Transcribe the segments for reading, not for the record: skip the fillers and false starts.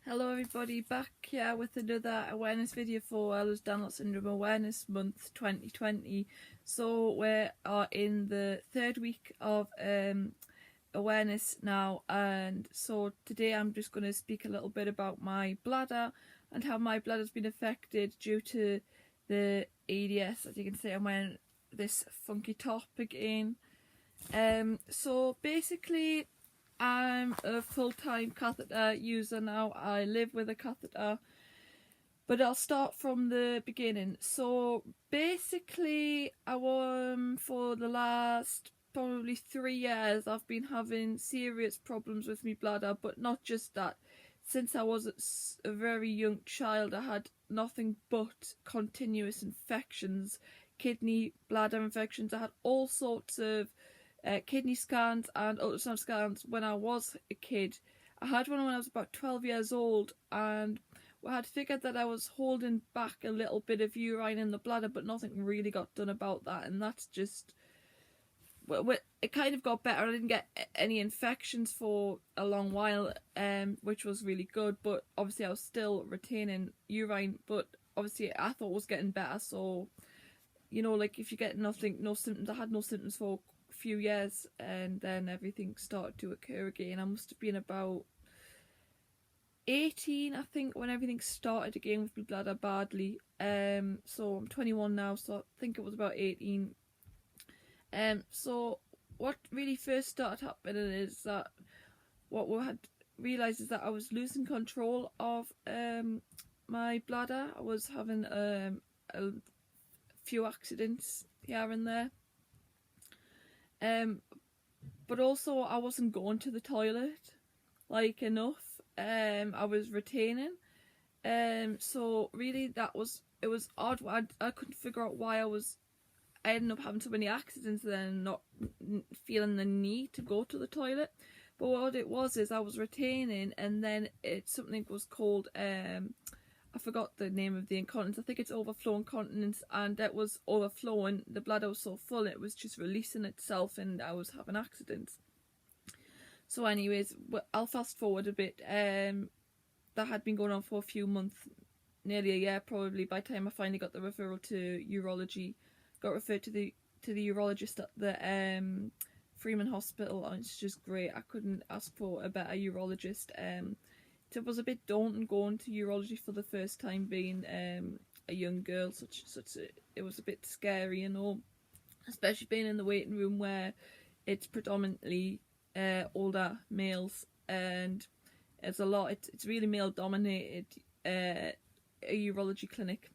Hello everybody, back here with another awareness video for Ehlers-Danlos Syndrome Awareness Month 2020. So we are in the third week of awareness now, and so today I'm just going to speak a little bit about my bladder and how my bladder's been affected due to the EDS. As you can see, I'm wearing this funky top again. So basically I'm a full-time catheter user now. I live with a catheter, but I'll start from the beginning. So basically, for the last probably 3 years, I've been having serious problems with my bladder, but not just that. Since I was a very young child, I had nothing but continuous infections, kidney, bladder infections. I had all sorts of kidney scans and ultrasound scans when I was a kid. I had one when I was about 12 years old, and I had figured that I was holding back a little bit of urine in the bladder, but nothing really got done about that, and that's just... Well, it kind of got better. I didn't get any infections for a long while, which was really good, but obviously I was still retaining urine, but obviously I thought it was getting better. So, you know, like if you get no symptoms, I had no symptoms for few years, and then everything started to occur again. I must have been about 18, I think, when everything started again with my bladder badly. So I'm 21 now, so I think it was about 18. So what really first started happening is that what we had realised is that I was losing control of my bladder. I was having a few accidents here and there. But also I wasn't going to the toilet like enough. I was retaining. So really it was odd. I couldn't figure out why I ended up having so many accidents and then not feeling the need to go to the toilet. But what it was is I was retaining, and then something was called I forgot the name of the incontinence. I think it's overflow incontinence, and it was overflowing. The bladder was so full it was just releasing itself, and I was having accidents. So anyways, I'll fast forward a bit. That had been going on for a few months, nearly a year probably, by the time I finally got the referral to urology. Got referred to the urologist at the Freeman Hospital, and it's just great. I couldn't ask for a better urologist. It was a bit daunting going to urology for the first time, being a young girl. It was a bit scary, you know, especially being in the waiting room where it's predominantly older males, and it's it's really male dominated, a urology clinic,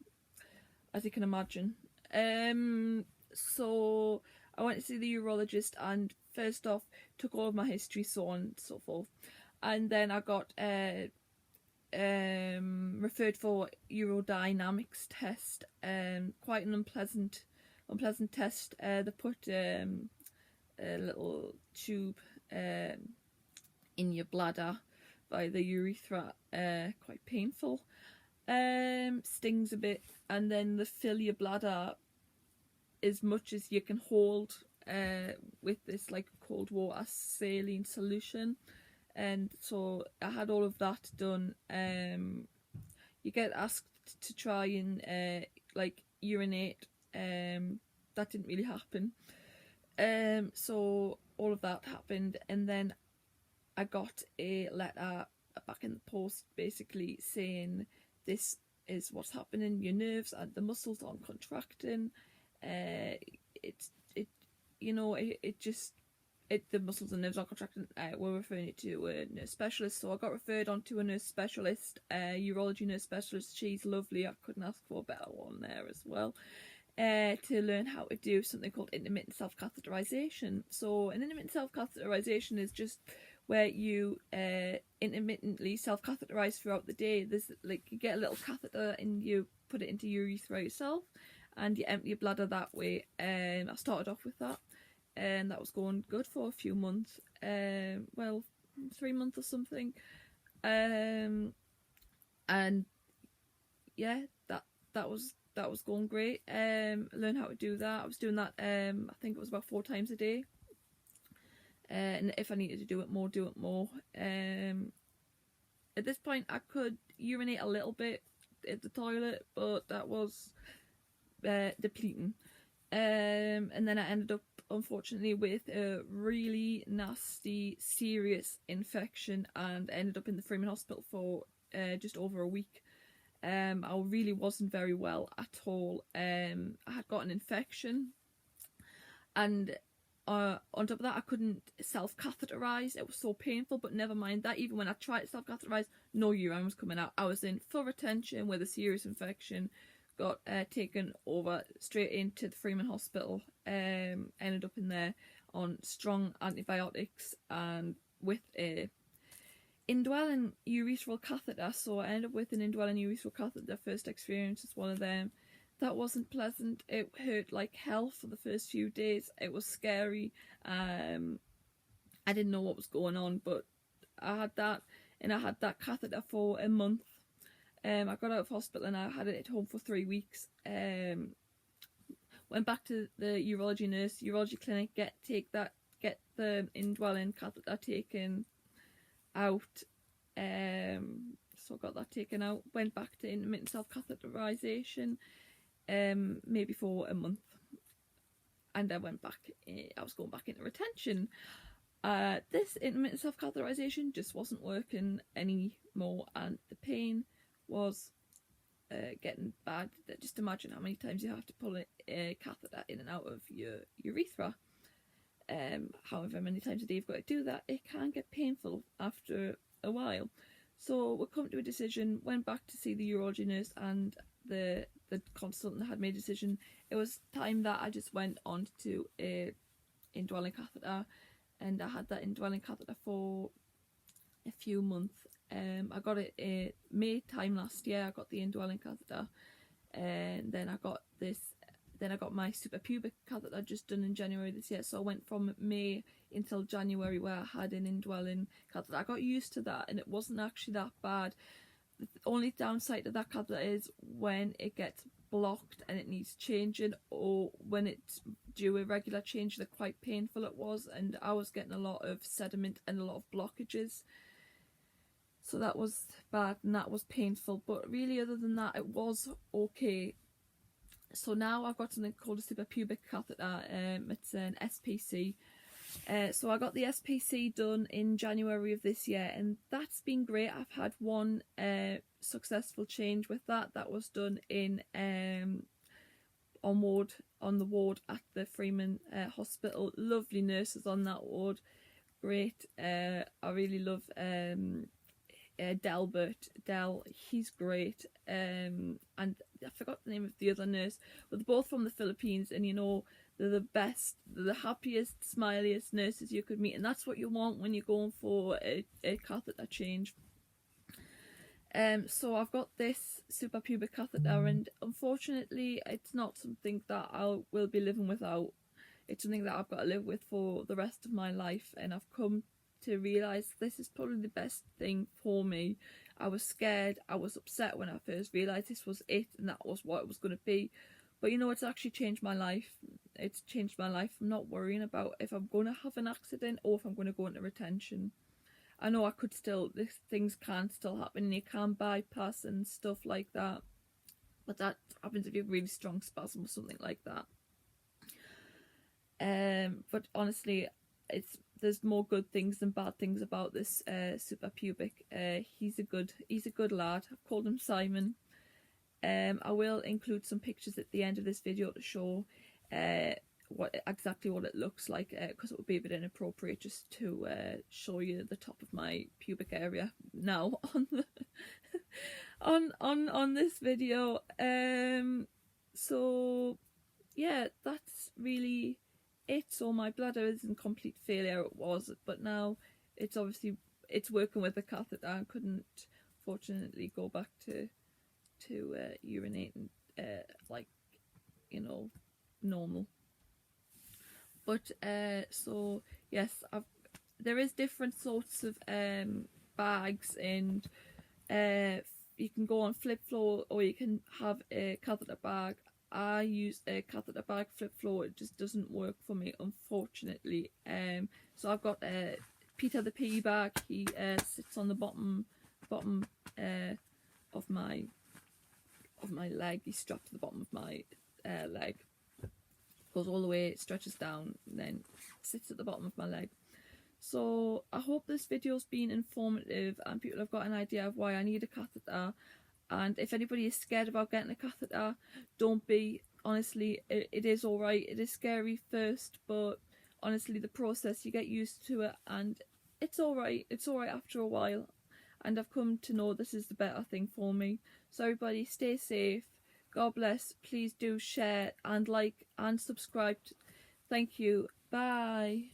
as you can imagine. So I went to see the urologist, and first off took all of my history, so on and so forth. And then I got referred for urodynamics test. Quite an unpleasant test. They put a little tube in your bladder by the urethra. Quite painful. Stings a bit, and then they fill your bladder as much as you can hold with this like cold water saline solution. And so I had all of that done. You get asked to try and like urinate. That didn't really happen. So all of that happened, and then I got a letter back in the post basically saying this is what's happening. Your nerves and the muscles aren't contracting. The muscles and nerves are contracting. We're referring it to a nurse specialist. So I got referred on to a nurse specialist, urology nurse specialist. She's lovely. I couldn't ask for a better one there as well. To learn how to do something called intermittent self-catheterization. So an intermittent self-catheterization is just where you intermittently self-catheterize throughout the day. There's like, you get a little catheter and you put it into your urethra yourself, and you empty your bladder that way. I started off with that, and that was going good for a few months. 3 months or something. And yeah, that was going great. Learn how to do that. I was doing that. I think it was about 4 times a day. And if I needed to do it more, do it more. at this point I could urinate a little bit at the toilet, but that was depleting. And then I ended up, unfortunately, with a really nasty, serious infection and ended up in the Freeman Hospital for just over a week. I really wasn't very well at all. I had got an infection, and on top of that, I couldn't self-catheterize. It was so painful, but never mind that. Even when I tried to self-catheterize, no urine was coming out. I was in full retention with a serious infection. Got taken over straight into the Freeman Hospital. Ended up in there on strong antibiotics and with a indwelling urethral catheter. So I ended up with an indwelling urethral catheter. First experience is one of them. That wasn't pleasant. It hurt like hell for the first few days. It was scary. I didn't know what was going on, but I had that, and I had that catheter for a month. I got out of hospital and I had it at home for 3 weeks. Went back to the urology clinic, get the indwelling catheter taken out. So got that taken out. Went back to intermittent self-catheterization, maybe for a month, and I went back. I was going back into retention. This intermittent self-catheterization just wasn't working anymore, and the pain was getting bad. Just imagine how many times you have to pull a catheter in and out of your urethra. However many times a day you've got to do that, it can get painful after a while. So we come to a decision, went back to see the urology nurse and the consultant had made a decision. It was time that I just went on to a indwelling catheter, and I had that indwelling catheter for a few months. I got it May time last year. I got the indwelling catheter, and then I got this. Then I got my suprapubic catheter just done in January this year. So I went from May until January where I had an indwelling catheter. I got used to that, and it wasn't actually that bad. The only downside to that catheter is when it gets blocked and it needs changing, or when it's due a regular change, they're quite painful. It was, and I was getting a lot of sediment and a lot of blockages. So that was bad and that was painful, but really other than that it was okay. So now I've got something called a suprapubic catheter. It's an SPC. So I got the SPC done in January of this year, and that's been great. I've had one successful change with that. That was done in on the ward at the Freeman Hospital. Lovely nurses on that ward. Great. I really love Del, he's great, and I forgot the name of the other nurse, but they're both from the Philippines, and you know, they're the best, they're the happiest, smiliest nurses you could meet, and that's what you want when you're going for a catheter change. So I've got this suprapubic catheter, and unfortunately it's not something that I will be living without. It's something that I've got to live with for the rest of my life, and I've come to realise this is probably the best thing for me. I was scared, I was upset when I first realised this was it and that was what it was going to be, but you know, it's actually changed my life. It's changed my life. I'm not worrying about if I'm going to have an accident or if I'm going to go into retention. I know I could still, things can still happen and you can bypass and stuff like that, but that happens if you have really strong spasm or something like that. But honestly, there's more good things than bad things about this suprapubic. He's a good lad. I've called him Simon. I will include some pictures at the end of this video to show exactly what it looks like, because it would be a bit inappropriate just to show you the top of my pubic area now on the on this video. So yeah, that's really it. So my bladder is in complete failure. It was, but now it's working with the catheter. I couldn't fortunately go back to urinating like, you know, normal. But so yes, there is different sorts of bags, and you can go on FlipFlow or you can have a catheter bag. I use a catheter bag. FlipFlow, it just doesn't work for me, unfortunately. So I've got Peter the pee bag. He sits on the bottom bottom of my leg. He's strapped to the bottom of my leg, goes all the way, stretches down, and then sits at the bottom of my leg. So I hope this video's been informative and people have got an idea of why I need a catheter. And if anybody is scared about getting a catheter, don't be. Honestly, it is alright. It is scary first, but honestly the process, you get used to it and it's alright. It's alright after a while, and I've come to know this is the better thing for me. So everybody stay safe. God bless. Please do share and like and subscribe. Thank you. Bye.